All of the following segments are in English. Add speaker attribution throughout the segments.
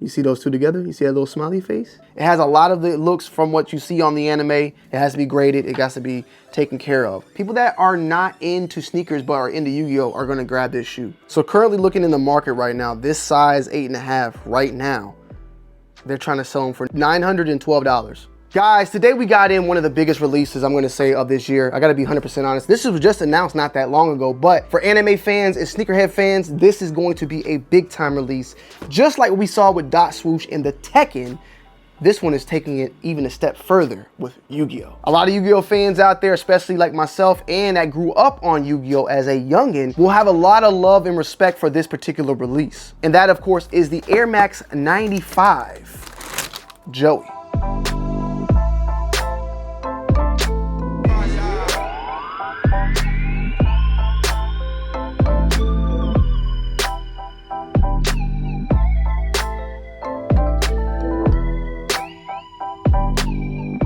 Speaker 1: You see those two together? You see that little smiley face? It has a lot of the looks from what you see on the anime. It has to be graded. It has to be taken care of. People that are not into sneakers but are into Yu-Gi-Oh are gonna grab this shoe. So currently looking in the market right now, this size 8.5 right now, they're trying to sell them for $912. Guys, today we got in one of the biggest releases, I'm gonna say, of this year. I gotta be 100% honest. This was just announced not that long ago, but for anime fans and sneakerhead fans, this is going to be a big time release. Just like we saw with Dot Swoosh and the Tekken, this one is taking it even a step further with Yu-Gi-Oh! A lot of Yu-Gi-Oh! Fans out there, especially like myself and that grew up on Yu-Gi-Oh! As a youngin', will have a lot of love and respect for this particular release. And that, of course, is the Air Max 95 Joey.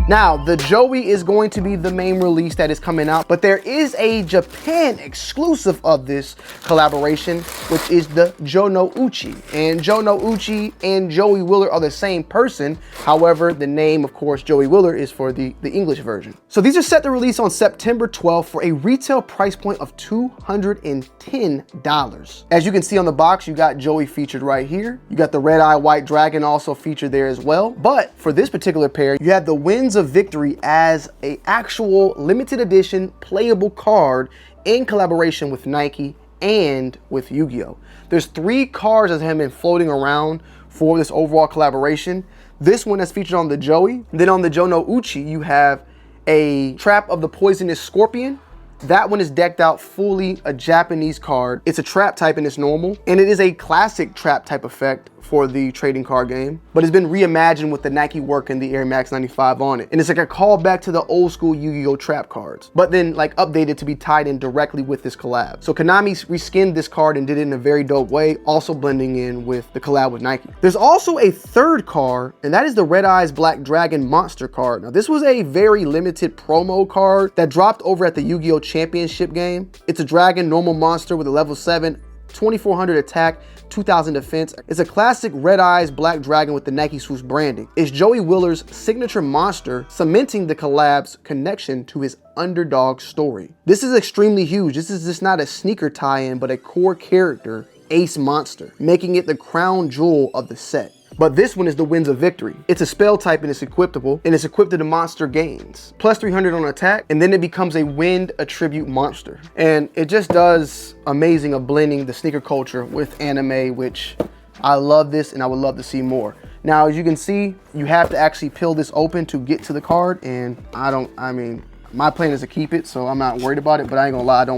Speaker 1: Now, the Joey is going to be the main release that is coming out, but there is a Japan exclusive of this collaboration, which is the Jonouchi. And Jonouchi and Joey Wheeler are the same person. However, the name, of course, Joey Wheeler is for the English version. So these are set to release on September 12th for a retail price point of $210. As you can see on the box, you got Joey featured right here. You got the red eye white dragon also featured there as well. But for this particular pair, you have the Winds of Victory as a actual limited edition playable card in collaboration with Nike and with Yu-Gi-Oh! There's 3 cards that have been floating around for this overall collaboration. This one that's featured on the Joey. Then on the Jonouchi, you have a Trap of the Poisonous Scorpion. That one is decked out fully a Japanese card. It's a trap type and it's normal. And it is a classic trap type effect for the trading card game, but it's been reimagined with the Nike work and the Air Max 95 on it. And it's like a callback to the old school Yu-Gi-Oh! Trap cards, but then like updated to be tied in directly with this collab. So Konami reskinned this card and did it in a very dope way, also blending in with the collab with Nike. There's also a third card, and that is the Red Eyes Black Dragon Monster card. Now this was a very limited promo card that dropped over at the Yu-Gi-Oh! Championship game. It's a dragon normal monster with a level 7, 2400 attack, 2000 defense. It's a classic Red Eyes Black Dragon with the Nike Swoosh branding. It's Joey Wheeler's signature monster, cementing the collab's connection to his underdog story. This is extremely huge. This is just not a sneaker tie-in, but a core character, Ace Monster, making it the crown jewel of the set. But this one is the Winds of Victory. It's a spell type and it's equipable, and it's equipped to the monster gains. Plus 300 on attack, and then it becomes a wind attribute monster. And it just does amazing of blending the sneaker culture with anime, which I love this and I would love to see more. Now, as you can see, you have to actually peel this open to get to the card, and I mean, my plan is to keep it, so I'm not worried about it, but I ain't gonna lie, I don't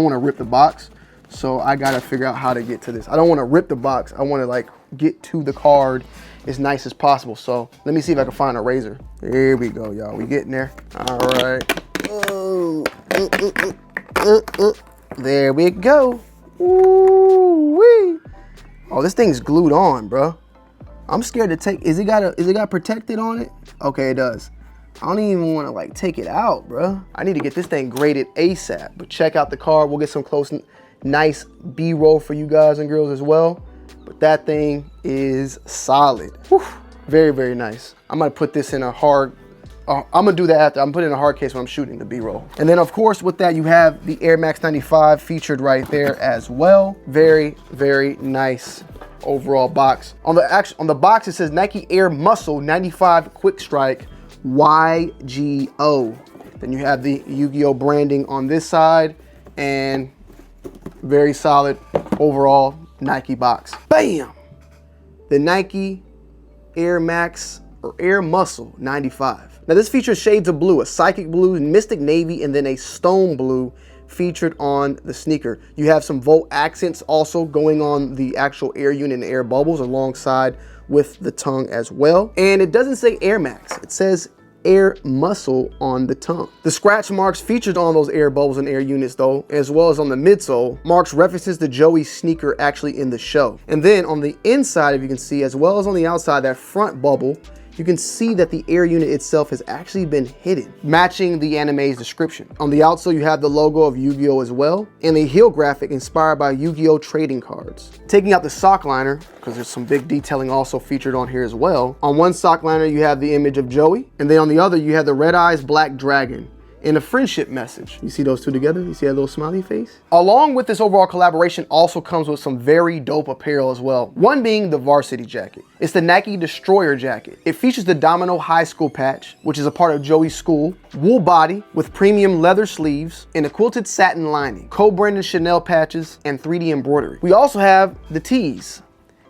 Speaker 1: wanna rip the box. So I gotta figure out how to get to this. I don't wanna rip the box. I wanna like get to the card as nice as possible. So let me see if I can find a razor. There we go, y'all. We getting there. All right. There we go. Ooh-wee. Oh, this thing's glued on, bro. I'm scared to take. Is it got protected on it? Okay, it does. I don't even want to like take it out, bro. I need to get this thing graded ASAP. But check out the card. We'll get some close, nice B-roll for you guys and girls as well. But that thing is solid. Whew. Very, very nice. I'm gonna put this in a hard, I'm gonna do that after. I'm putting in a hard case when I'm shooting the B-roll. And then of course with that you have the Air Max 95 featured right there as well. Very, very nice overall box. On the box it says Nike Air Muscle 95 Quick Strike YGO. Then you have the Yu-Gi-Oh! Branding on this side, and very solid overall Nike box. Bam! The Nike Air Max or Air Muscle 95. Now this features shades of blue, a psychic blue, mystic navy, and then a stone blue featured on the sneaker. You have some Volt accents also going on the actual air unit and air bubbles alongside with the tongue as well. And it doesn't say Air Max, it says Air Muscle on the tongue. The scratch marks featured on those air bubbles and air units though, as well as on the midsole, marks references to Joey's sneaker actually in the show. And then on the inside, if you can see, as well as on the outside, that front bubble, you can see that the air unit itself has actually been hidden, matching the anime's description. On the outsole, you have the logo of Yu-Gi-Oh as well, and a heel graphic inspired by Yu-Gi-Oh trading cards. Taking out the sock liner, because there's some big detailing also featured on here as well. On one sock liner, you have the image of Joey, and then on the other, you have the Red Eyes Black Dragon and a friendship message. You see those two together? You see that little smiley face? Along with this overall collaboration also comes with some very dope apparel as well. One being the varsity jacket. It's the Nike Destroyer jacket. It features the Domino High School patch, which is a part of Joey's school, wool body with premium leather sleeves, and a quilted satin lining, co-branded Chanel patches, and 3D embroidery. We also have the tees.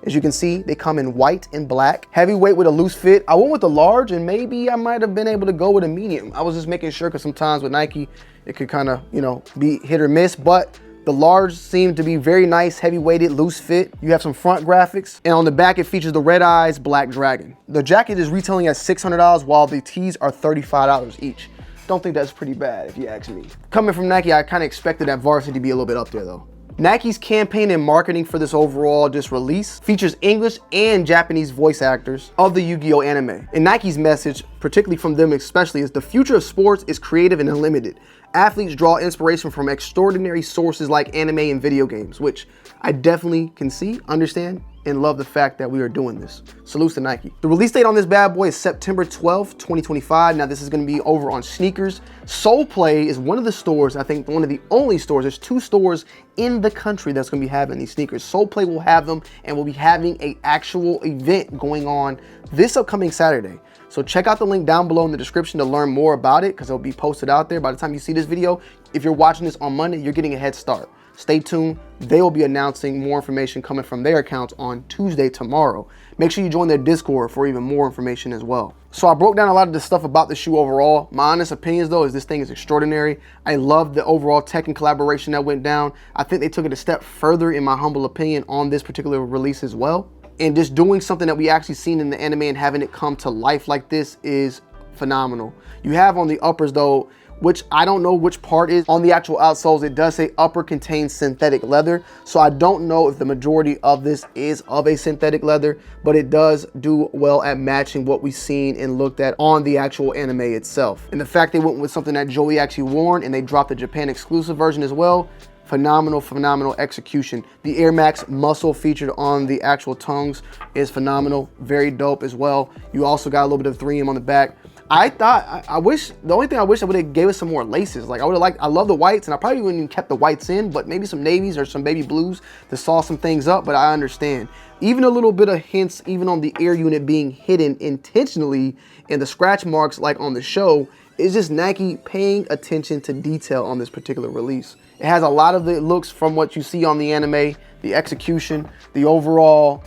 Speaker 1: As you can see, they come in white and black. Heavyweight with a loose fit. I went with a large, and maybe I might have been able to go with a medium. I was just making sure, because sometimes with Nike, it could kind of, you know, be hit or miss, but the large seemed to be very nice, heavy-weighted, loose fit. You have some front graphics, and on the back, it features the Red Eyes Black Dragon. The jacket is retailing at $600, while the tees are $35 each. Don't think that's pretty bad, if you ask me. Coming from Nike, I kind of expected that varsity to be a little bit up there, though. Nike's campaign and marketing for this overall release features English and Japanese voice actors of the Yu-Gi-Oh anime. And Nike's message, particularly from them especially, is the future of sports is creative and unlimited. Athletes draw inspiration from extraordinary sources like anime and video games, which I definitely can see, understand, and love the fact that we are doing this. Salutes to Nike. The release date on this bad boy is September 12th, 2025. Now this is gonna be over on Sneakers. Soul Play is one of the stores, I think one of the only stores, there's 2 stores in the country that's gonna be having these sneakers. Soul Play will have them, and we'll be having an actual event going on this upcoming Saturday. So check out the link down below in the description to learn more about it, because it'll be posted out there. By the time you see this video, if you're watching this on Monday, you're getting a head start. Stay tuned. They will be announcing more information coming from their accounts on Tuesday, tomorrow. Make sure you join their Discord for even more information as well. So I broke down a lot of the stuff about the shoe overall. My honest opinions though is this thing is extraordinary. I love the overall tech and collaboration that went down. I think they took it a step further in my humble opinion on this particular release as well. And just doing something that we actually seen in the anime and having it come to life like this is phenomenal. You have on the uppers though, which I don't know which part is. On the actual outsoles, it does say upper contains synthetic leather. So I don't know if the majority of this is of a synthetic leather, but it does do well at matching what we've seen and looked at on the actual anime itself. And the fact they went with something that Joey actually worn and they dropped the Japan exclusive version as well, phenomenal, phenomenal execution. The Air Max muscle featured on the actual tongues is phenomenal, very dope as well. You also got a little bit of 3M on the back. The only thing I wish I would have gave us some more laces. Like I love the whites, and I probably wouldn't even kept the whites in, but maybe some navies or some baby blues to sauce some things up, but I understand. Even a little bit of hints, even on the air unit being hidden intentionally and the scratch marks like on the show, is just Nike paying attention to detail on this particular release. It has a lot of the looks from what you see on the anime, the execution, the overall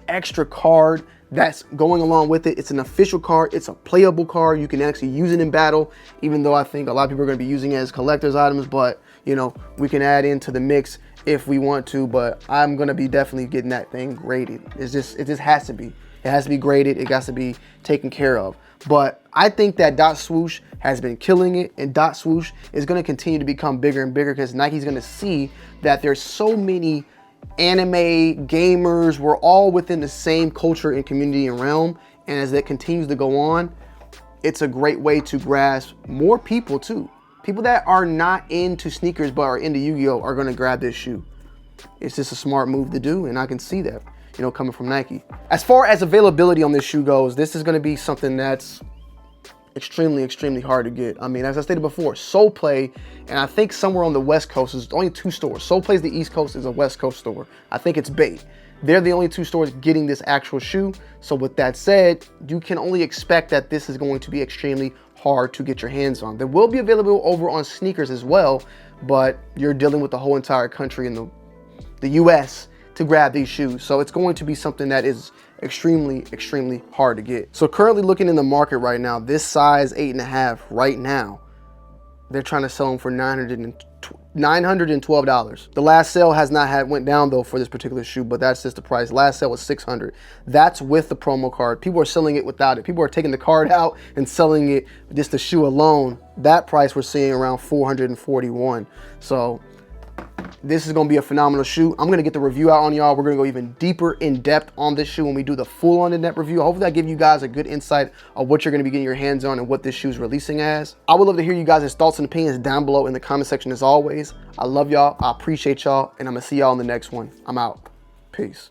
Speaker 1: extra card that's going along with it. It's an official card. It's a playable card. You can actually use it in battle, even though I think a lot of people are going to be using it as collector's items, but you know, we can add into the mix if we want to, but I'm going to be definitely getting that thing graded. It just has to be. It has to be graded. It got to be taken care of. But I think that Dot Swoosh has been killing it, and Dot Swoosh is going to continue to become bigger and bigger because Nike's going to see that there's so many anime gamers. We're all within the same culture and community and realm, and as that continues to go on, it's a great way to grasp more people too. People that are not into sneakers but are into Yu-Gi-Oh are going to grab this shoe. It's just a smart move to do, and I can see that, you know, coming from Nike. As far as availability on this shoe goes, this is going to be something that's extremely, extremely hard to get. I mean, as I stated before, Soul Play, and I think somewhere on the West Coast, there's only 2 stores. Soul Play's the East Coast, is a West Coast store. I think it's Bait. They're the only 2 stores getting this actual shoe. So with that said, you can only expect that this is going to be extremely hard to get your hands on. They will be available over on Sneakers as well, but you're dealing with the whole entire country in the US to grab these shoes. So it's going to be something that is extremely, extremely hard to get. So currently looking in the market right now, this size 8.5 right now, they're trying to sell them for $912. The last sale has not went down though for this particular shoe, but that's just the price. Last sale was $600. That's with the promo card. People are selling it without it. People are taking the card out and selling it just the shoe alone. That price we're seeing around $441. So This is gonna be a phenomenal shoe. I'm gonna get the review out on y'all. We're gonna go even deeper in depth on this shoe when we do the full on in-depth review. Hopefully I give you guys a good insight of what you're gonna be getting your hands on and what this shoe is releasing as. I would love to hear you guys' thoughts and opinions down below in the comment section as always. I love y'all, I appreciate y'all, and I'm gonna see y'all in the next one. I'm out. Peace.